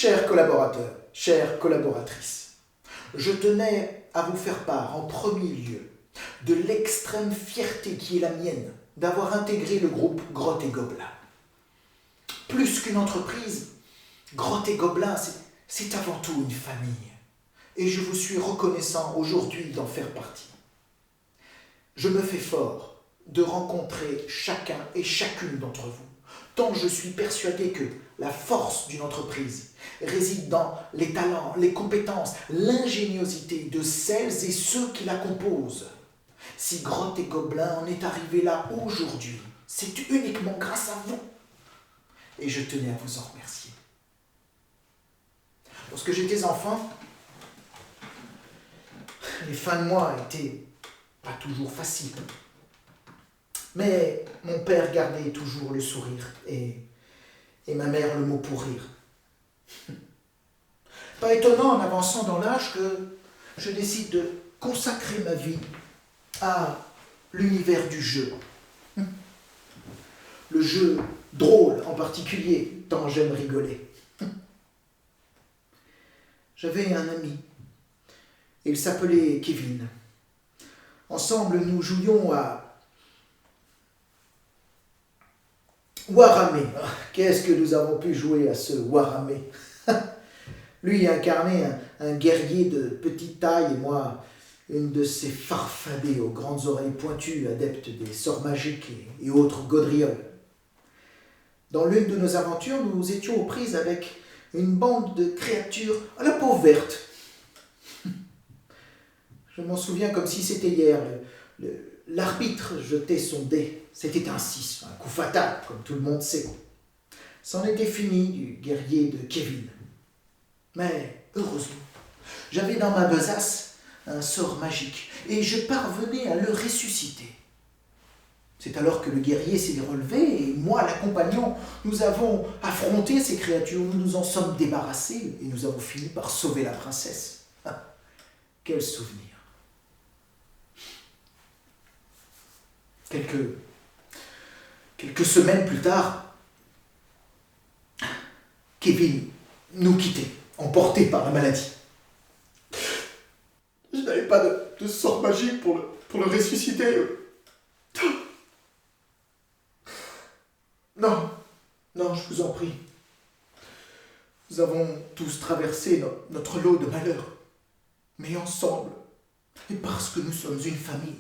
Chers collaborateurs, chères collaboratrices, je tenais à vous faire part en premier lieu de l'extrême fierté qui est la mienne d'avoir intégré le groupe Grottes et Gobelins. Plus qu'une entreprise, Grottes et Gobelins, c'est avant tout une famille. Et je vous suis reconnaissant aujourd'hui d'en faire partie. Je me fais fort de rencontrer chacun et chacune d'entre vous, tant je suis persuadé que la force d'une entreprise réside dans les talents, les compétences, l'ingéniosité de celles et ceux qui la composent. Si Grottes et Gobelins en est arrivé là aujourd'hui, c'est uniquement grâce à vous. Et je tenais à vous en remercier. Lorsque j'étais enfant, les fins de mois étaient pas toujours faciles. Mais mon père gardait toujours le sourire et ma mère le mot pour rire. Pas étonnant en avançant dans l'âge que je décide de consacrer ma vie à l'univers du jeu. Le jeu drôle en particulier, tant j'aime rigoler. J'avais un ami, il s'appelait Kevin. Ensemble, nous jouions à Warhammer. Qu'est-ce que nous avons pu jouer à ce Warhammer? Lui incarnait un guerrier de petite taille et moi, une de ces farfadets aux grandes oreilles pointues, adeptes des sorts magiques et autres gaudrioles. Dans l'une de nos aventures, nous étions aux prises avec une bande de créatures à la peau verte. Je m'en souviens comme si c'était hier. L'arbitre jetait son dé. C'était un 6, un coup fatal, comme tout le monde sait. C'en était fini du guerrier de Kevin. Mais heureusement, j'avais dans ma besace un sort magique et je parvenais à le ressusciter. C'est alors que le guerrier s'est relevé et moi, l'accompagnant, nous avons affronté ces créatures, nous nous en sommes débarrassés et nous avons fini par sauver la princesse. Ah, quel souvenir! Quelques semaines plus tard, Kevin nous quittait, emporté par la maladie. Je n'avais pas de sort magique pour le ressusciter. Non, je vous en prie. Nous avons tous traversé notre lot de malheurs, mais ensemble, et parce que nous sommes une famille,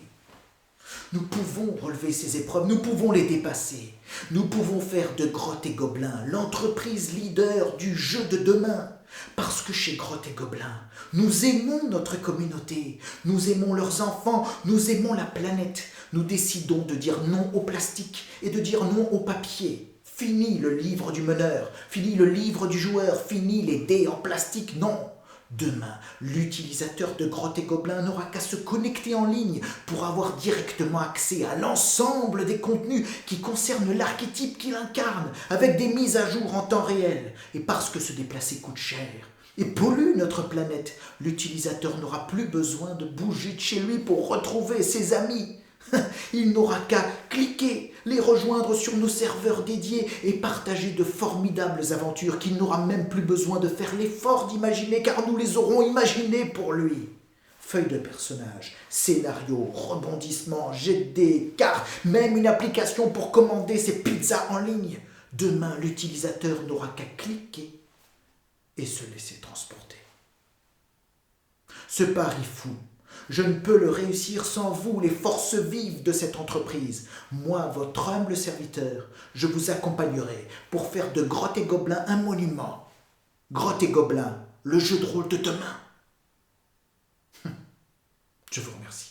nous pouvons relever ces épreuves, nous pouvons les dépasser. Nous pouvons faire de Grottes et Gobelins l'entreprise leader du jeu de demain. Parce que chez Grottes et Gobelins, nous aimons notre communauté, nous aimons leurs enfants, nous aimons la planète. Nous décidons de dire non au plastique et de dire non au papier. Fini le livre du meneur, fini le livre du joueur, fini les dés en plastique, non. Demain, l'utilisateur de Grottes et Gobelins n'aura qu'à se connecter en ligne pour avoir directement accès à l'ensemble des contenus qui concernent l'archétype qu'il incarne, avec des mises à jour en temps réel. Et parce que se déplacer coûte cher et pollue notre planète, l'utilisateur n'aura plus besoin de bouger de chez lui pour retrouver ses amis. Il n'aura qu'à cliquer, les rejoindre sur nos serveurs dédiés et partager de formidables aventures qu'il n'aura même plus besoin de faire l'effort d'imaginer car nous les aurons imaginées pour lui. Feuille de personnage, scénario, rebondissement, jet de dés, cartes, même une application pour commander ses pizzas en ligne. Demain, l'utilisateur n'aura qu'à cliquer et se laisser transporter. Ce pari fou, je ne peux le réussir sans vous, les forces vives de cette entreprise. Moi, votre humble serviteur, je vous accompagnerai pour faire de Grottes et Gobelins un monument. Grottes et Gobelins, le jeu de rôle de demain. Je vous remercie.